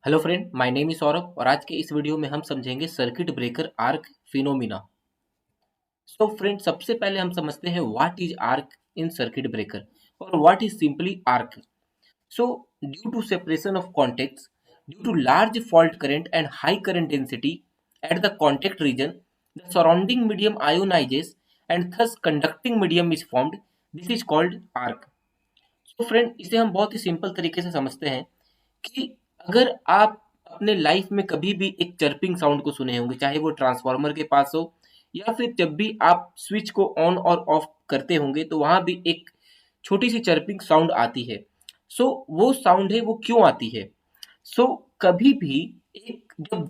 Hello friend, my name is Saurabh और आज के इस वीडियो में हम समझेंगे circuit breaker arc phenomena. So friend, सबसे पहले हम समझते हैं what is arc in circuit breaker और what is simply arc. So due to separation of contacts, due to large fault current and high current density at the contact region, the surrounding medium ionizes and thus conducting medium is formed. This is called arc. So friend, इसे हम बहुत ही simple तरीके से समझते हैं कि अगर आप अपने लाइफ में कभी भी एक चर्पिंग साउंड को सुने होंगे, चाहे वो ट्रांसफार्मर के पास हो या फिर जब भी आप स्विच को ऑन और ऑफ करते होंगे तो वहां भी एक छोटी सी चर्पिंग साउंड आती है। सो वो साउंड है वो क्यों आती है? सो कभी भी एक जब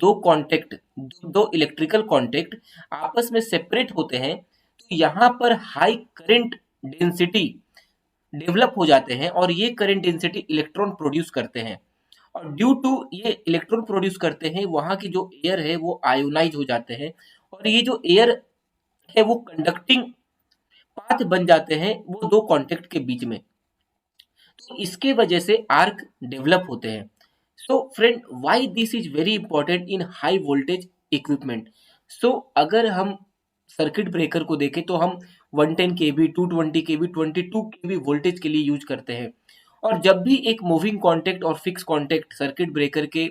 दो इलेक्ट्रिकल कॉन्टेक्ट आपस में सेपरेट होते हैं तो यहाँ पर हाई करंट डेंसिटी डेवलप हो जाते हैं और ये करंट डेंसिटी इलेक्ट्रॉन प्रोड्यूस करते हैं। और ड्यू टू ये इलेक्ट्रॉन प्रोड्यूस करते हैं, वहाँ की जो एयर है वो आयोनाइज हो जाते हैं और ये जो एयर है वो कंडक्टिंग पाथ बन जाते हैं वो दो कॉन्टेक्ट के बीच में। तो इसके वजह से आर्क डेवलप होते हैं। So friend, why this is very important in high voltage equipment. So अगर हम सर्किट ब्रेकर को देखें तो हम 110 केवी, 220 केवी, 22 केवी वोल्टेज के लिए यूज करते हैं। और जब भी एक मूविंग कॉन्टेक्ट और फिक्स कॉन्टेक्ट सर्किट ब्रेकर के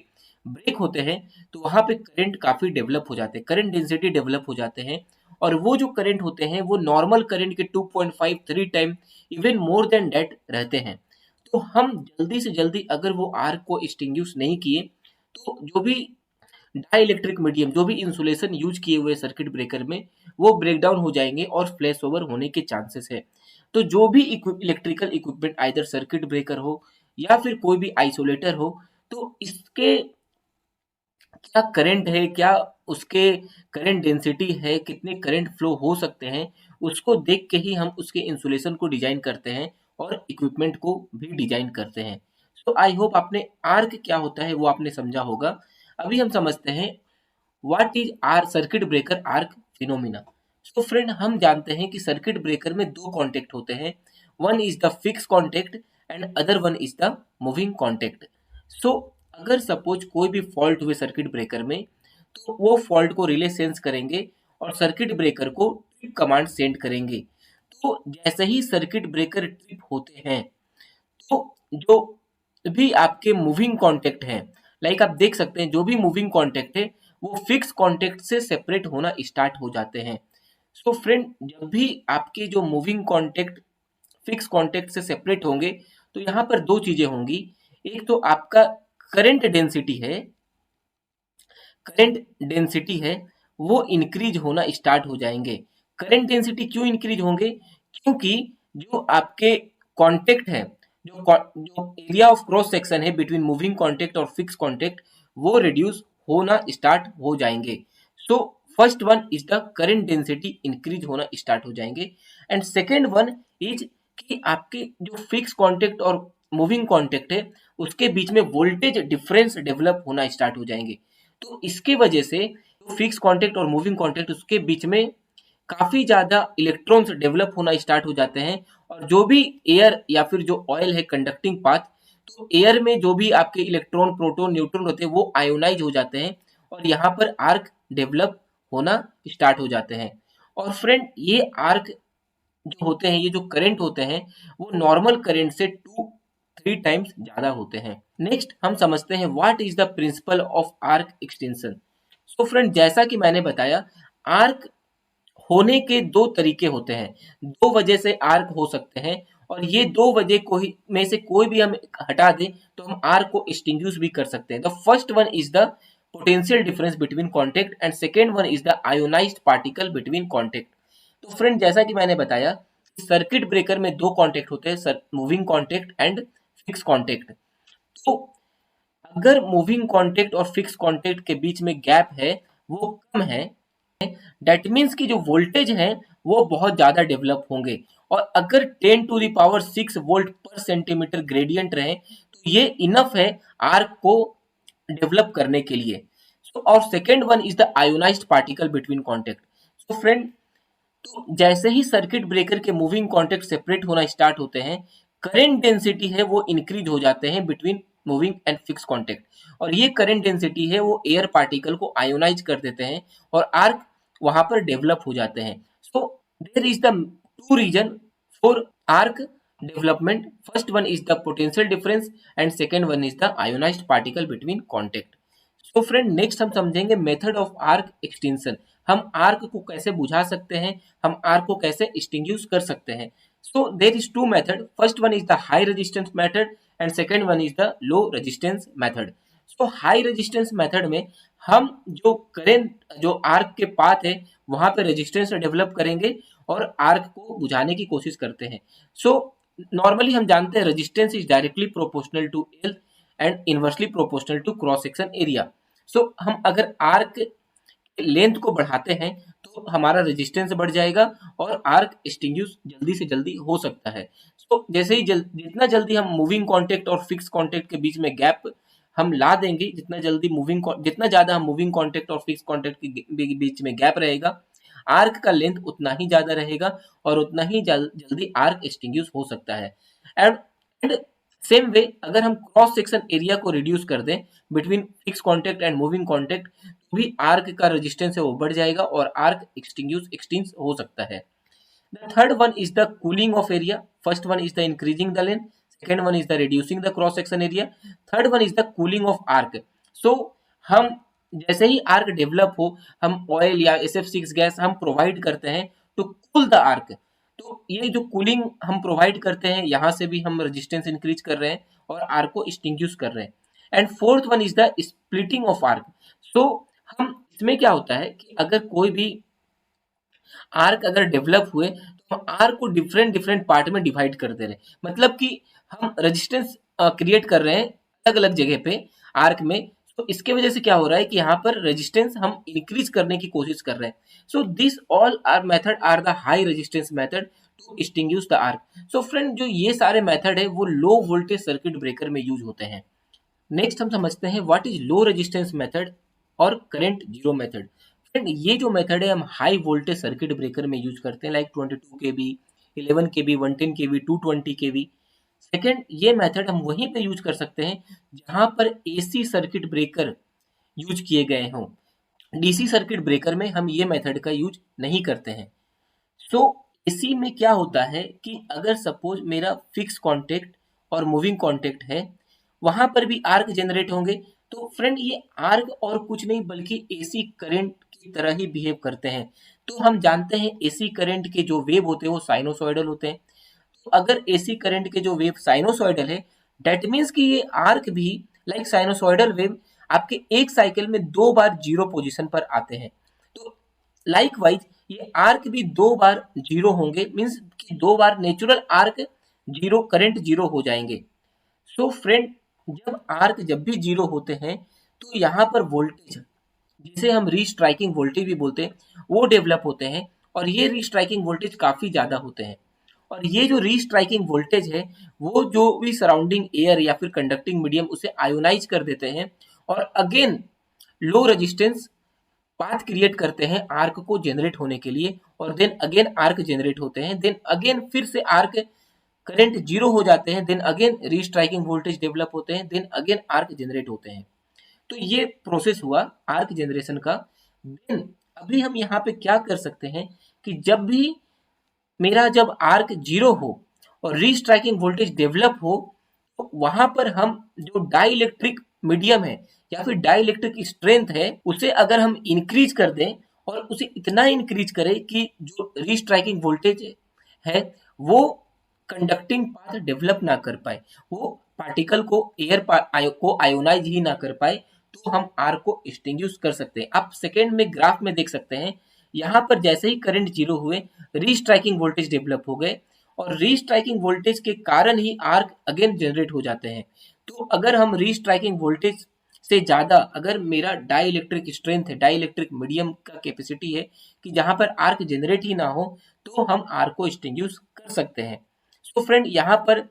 ब्रेक होते हैं तो वहां पे करंट काफी डेवलप हो जाते हैं, करंट डेंसिटी डेवलप हो जाते हैं। और वो जो करंट होते हैं वो नॉर्मल करंट के 2.5 3 time even more than that रहते हैं। तो हम जल्दी से जल्दी अगर वो आर्क को एक्सटिंग्विश नहीं किए तो जो भी डाई इलेक्ट्रिक मीडियम, जो भी इंसुलेशन यूज किए हुए सर्किट ब्रेकर में, वो ब्रेक डाउन हो जाएंगे और फ्लैश ओवर होने के चांसेस है। तो जो भी electrical equipment, either circuit breaker हो या फिर कोई भी आइसोलेटर हो, तो इसके क्या करंट है, क्या उसके करंट डेंसिटी है, कितने करंट फ्लो हो सकते हैं, उसको देख के ही हम उसके इंसुलेशन को डिजाइन करते हैं और इक्विपमेंट को भी डिजाइन करते हैं। सो आई होप आपने आर्क क्या होता है वो आपने समझा होगा। अभी हम समझते हैं what is R circuit breaker arc phenomena. So friend, हम जानते हैं कि सर्किट ब्रेकर में दो कॉन्टेक्ट होते हैं। One is the fix contact and other one is the moving contact. So अगर सपोज कोई भी फॉल्ट हुए सर्किट ब्रेकर में तो वो फॉल्ट को रिले सेंस करेंगे और सर्किट ब्रेकर को ट्रिप कमांड सेंड करेंगे। तो जैसे ही सर्किट ब्रेकर ट्रिप होते हैं तो जो भी आपके मूविंग कॉन्टेक्ट है, लाइक आप देख सकते हैं जो भी मूविंग कॉन्टेक्ट है वो फिक्स कॉन्टेक्ट से सेपरेट होना स्टार्ट हो जाते हैं। सो फ्रेंड, जब भी आपके जो मूविंग कॉन्टेक्ट फिक्स कॉन्टेक्ट से सेपरेट होंगे तो यहाँ पर दो चीजें होंगी। एक तो आपका करंट डेंसिटी है, करंट डेंसिटी है वो इंक्रीज होना स्टार्ट हो जाएंगे। करंट डेंसिटी क्यों इंक्रीज होंगे? क्योंकि जो आपके कॉन्टेक्ट है, जो एरिया ऑफ क्रॉस सेक्शन है बिटवीन मूविंग कॉन्टेक्ट और फिक्स कॉन्टेक्ट, वो रिड्यूस होना स्टार्ट हो जाएंगे। So first one is the current density increase होना स्टार्ट हो जाएंगे एंड सेकेंड वन इज कि आपके जो फिक्स कॉन्टेक्ट और मूविंग कॉन्टेक्ट है उसके बीच में वोल्टेज डिफरेंस डेवलप होना स्टार्ट हो जाएंगे। तो इसके वजह से फिक्स कॉन्टेक्ट और मूविंग कॉन्टेक्ट उसके बीच में काफी ज्यादा इलेक्ट्रॉन्स डेवलप होना स्टार्ट हो जाते हैं। और जो भी एयर या फिर जो ऑयल है कंडक्टिंग पाथ, तो एयर में जो भी आपके इलेक्ट्रॉन, प्रोटॉन, न्यूट्रॉन होते हैं वो आयोनाइज हो जाते हैं और यहाँ पर आर्क डेवलप होना स्टार्ट हो जाते हैं। और फ्रेंड, ये आर्क जो होते हैं, ये जो करंट होते हैं वो नॉर्मल करंट से 2-3 टाइम्स ज्यादा होते हैं। नेक्स्ट हम समझते हैं what is the principle of arc extension. So friend, जैसा कि मैंने बताया, आर्क होने के दो तरीके होते हैं, दो वजह से आर्क हो सकते हैं और ये दो वजह में से कोई भी हम हटा दें तो हम आर्क को एक्सटिंग्विश भी कर सकते हैं। The first one is the potential difference between contact and second one is the ionised particle between contact. तो फ्रेंड, जैसा कि मैंने बताया, सर्किट ब्रेकर में दो कॉन्टेक्ट होते हैं, moving contact and fix contact. तो अगर मूविंग कॉन्टेक्ट और फिक्स कॉन्टेक्ट के बीच में गैप है वो कम है, दैट मीन्स की जो वोल्टेज है वो बहुत ज्यादा डेवलप होंगे। और अगर 10 to the power 6 वोल्ट पर सेंटीमीटर ग्रेडियंट रहे तो ये इनफ है आर्क को डेवलप करने के लिए। सो और second one is the ionised particle between contact. So friend, तो जैसे ही सर्किट ब्रेकर के मूविंग कॉन्टेक्ट सेपरेट होना स्टार्ट होते हैं, करंट डेंसिटी है वो इंक्रीज हो जाते हैं between moving and fix contact. और ये करंट डेंसिटी है वो एयर पार्टिकल को आयोनाइज कर देते हैं और आर्क वहां पर डेवलप हो जाते हैं। So there is the two reason for arc development. First one is the potential difference and second one is the ionized particle between contact. So friend, next हम समझेंगे मेथड ऑफ आर्क एक्सटेंशन। हम arc को कैसे बुझा सकते हैं, हम arc को कैसे एक्सटिंग्विश कर सकते हैं। So there is two method, first one is the high resistance method and second one is the low resistance method. So high resistance method में हम जो करेंट जो आर्क के पाथ है वहां पे रेजिस्टेंस डेवलप करेंगे और आर्क को बुझाने की कोशिश करते हैं। सो नॉर्मली हम जानते हैं resistance is directly proportional to L and inversely proportional to cross section area. So हम अगर आर्क लेंथ को बढ़ाते हैं तो हमारा रेजिस्टेंस बढ़ जाएगा और आर्क एक्सटिंग्विश जल्दी से जल्दी हो सकता है। सो जैसे ही जितना जल्दी हम मूविंग कॉन्टेक्ट और फिक्स कॉन्टेक्ट के बीच में गैप हम ला देंगे, जितना ज्यादा हम मूविंग कॉन्टेक्ट और फिक्स कॉन्टेक्ट के बीच में गैप रहेगा, आर्क का लेंथ उतना ही ज्यादा रहेगा और उतना ही जल्दी आर्क एक्सटिंग्विश हो सकता है। एंड सेम वे अगर हम क्रॉस सेक्शन एरिया को रिड्यूस कर दें between fix contact and moving contact, तो भी आर्क का रेजिस्टेंस है वो बढ़ जाएगा और आर्क एक्सटिंग्विश हो सकता है। The third one is the cooling of area. First one is the increasing the length. Second one is the reducing the cross section area. Third one is the cooling of arc. So हम जैसे ही arc develop हो हम oil या SF6 gas हम provide करते हैं to cool the arc. तो ये जो कूलिंग हम प्रोवाइड करते हैं यहाँ से भी हम रेजिस्टेंस इंक्रीज कर रहे हैं और आर्क को एक्सटिंग्विश कर रहे हैं। And fourth one is the splitting of arc. So हम इसमें क्या होता है कि अगर कोई भी आर्क अगर डेवलप हुए तो हम आर्क को डिफरेंट डिफरेंट पार्ट में डिवाइड कर दे रहे हैं, मतलब कि हम रेजिस्टेंस क्रिएट कर रहे हैं अलग अलग जगह पे आर्क में। तो इसके वजह से क्या हो रहा है कि यहाँ पर रेजिस्टेंस हम इंक्रीज करने की कोशिश कर रहे हैं। So this all are method are the high resistance method to extinguish the arc. So friend, जो ये सारे मेथड है वो लो वोल्टेज सर्किट ब्रेकर में यूज होते हैं। नेक्स्ट हम समझते हैं what is low resistance method और करंट जीरो मेथड। फ्रेंड, ये जो मेथड है हम हाई वोल्टेज सर्किट ब्रेकर में यूज करते हैं, लाइक 22 केवी, 11 केवी, 110 केवी, 220 केवी। सेकेंड, ये मेथड हम वहीं पे यूज कर सकते हैं जहां पर एसी सर्किट ब्रेकर यूज किए गए हों। डीसी सर्किट ब्रेकर में हम ये मेथड का यूज नहीं करते हैं। सो एसी में क्या होता है कि अगर सपोज मेरा फिक्स कॉन्टेक्ट और मूविंग कॉन्टेक्ट है, वहां पर भी आर्क जनरेट होंगे। तो फ्रेंड, ये आर्क और कुछ नहीं बल्कि एसी करंट की तरह ही बिहेव करते हैं। तो हम जानते हैं एसी करंट के जो वेव होते हैं वो साइनोसॉइडल होते हैं। तो अगर एसी करंट के जो वेव साइनोसॉइडल है, डेट मीन्स कि ये आर्क भी लाइक साइनोसॉइडल वेव आपके एक साइकिल में 2 बार जीरो पोजीशन पर आते हैं। तो लाइक वाइज ये आर्क भी 2 बार जीरो होंगे, मीन्स कि 2 बार natural arc zero current zero हो जाएंगे। सो फ्रेंड, जब भी जीरो होते हैं तो यहाँ पर वोल्टेज, जिसे हम रीस्ट्राइकिंग वोल्टेज भी बोलते हैं, वो डेवलप होते हैं और ये रीस्ट्राइकिंग वोल्टेज काफी ज्यादा होते हैं। और ये जो रीस्ट्राइकिंग वोल्टेज है वो जो भी सराउंडिंग एयर या फिर कंडक्टिंग मीडियम उसे आयोनाइज कर देते हैं और again low resistance path create करते हैं आर्क को जनरेट होने के लिए। और देन अगेन आर्क जनरेट होते हैं, देन अगेन फिर से आर्क करंट जीरो हो जाते हैं, then again restriking voltage develop होते हैं, देन अगेन आर्क जनरेट होते हैं। तो ये प्रोसेस हुआ आर्क जनरेशन का। देन अभी हम यहाँ पे क्या कर सकते हैं कि जब आर्क जीरो हो और रीस्ट्राइकिंग वोल्टेज डेवलप हो, तो वहां पर हम जो डाइलेक्ट्रिक मीडियम है या फिर डाइलेक्ट्रिक स्ट्रेंथ है उसे अगर हम इंक्रीज कर दें और उसे इतना इंक्रीज करें कि जो रीस्ट्राइकिंग वोल्टेज है वो कंडक्टिंग पाथ डेवलप ना कर पाए, वो पार्टिकल को को आयोनाइज ही ना कर पाए, तो हम आर्क को एक्सटिंग्विश कर सकते हैं। आप सेकेंड में ग्राफ में देख सकते हैं, यहाँ पर जैसे ही करंट जीरो हुए रीस्ट्राइकिंग वोल्टेज डेवलप हो गए और रीस्ट्राइकिंग वोल्टेज के कारण ही आर्क अगेन जनरेट हो जाते हैं। तो अगर हम रीस्ट्राइकिंग वोल्टेज से ज्यादा अगर मेरा डाइलेक्ट्रिक स्ट्रेंथ है, डाइलेक्ट्रिक मीडियम का कैपेसिटी है कि जहां पर आर्क जनरेट ही ना हो, तो हम आर्क को एक्सटिंग्विश कर सकते हैं। सो फ्रेंड, यहाँ पर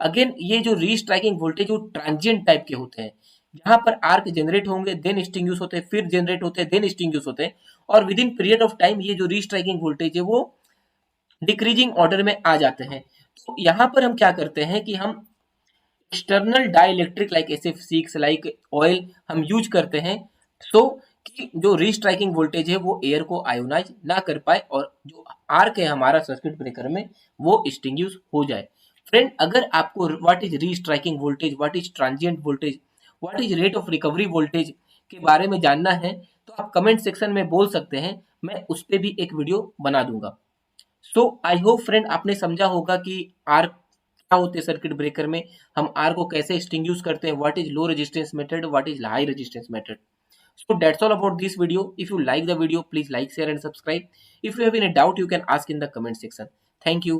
अगेन ये जो रीस्ट्राइकिंग वोल्टेज वो ट्रांजिएंट टाइप के होते हैं, यहाँ पर आर्क जनरेट होंगे, देन एक्सटिंग्विश होते हैं, फिर जनरेट होते हैं, देन एक्सटिंग्विश होते हैं और with in period of time ये जो रीस्ट्राइकिंग वोल्टेज है वो डिक्रीजिंग ऑर्डर में आ जाते हैं। तो यहाँ पर हम क्या करते हैं कि हम external dielectric like SF6 like oil हम यूज करते हैं, सो कि जो रीस्ट्राइकिंग वोल्टेज है वो एयर को आयोनाइज ना कर पाए और जो आर्क है हमारा सर्किट ब्रेकर में वो एक्सटिंग्विश हो जाए। फ्रेंड, अगर आपको what is restriking voltage, what is transient voltage, what is rate of recovery voltage के बारे में जानना है तो आप कमेंट सेक्शन में बोल सकते हैं, मैं उस पर भी एक वीडियो बना दूंगा। सो आई होप फ्रेंड आपने समझा होगा कि आर क्या होते हैं सर्किट ब्रेकर में, हम आर को कैसे एक्सटिंग्विश करते हैं, what is low resistance method, what is high resistance method. So that's all about this video. If you like the video, please like, share and subscribe. If you have any doubt, you can ask in the comment section. Thank you.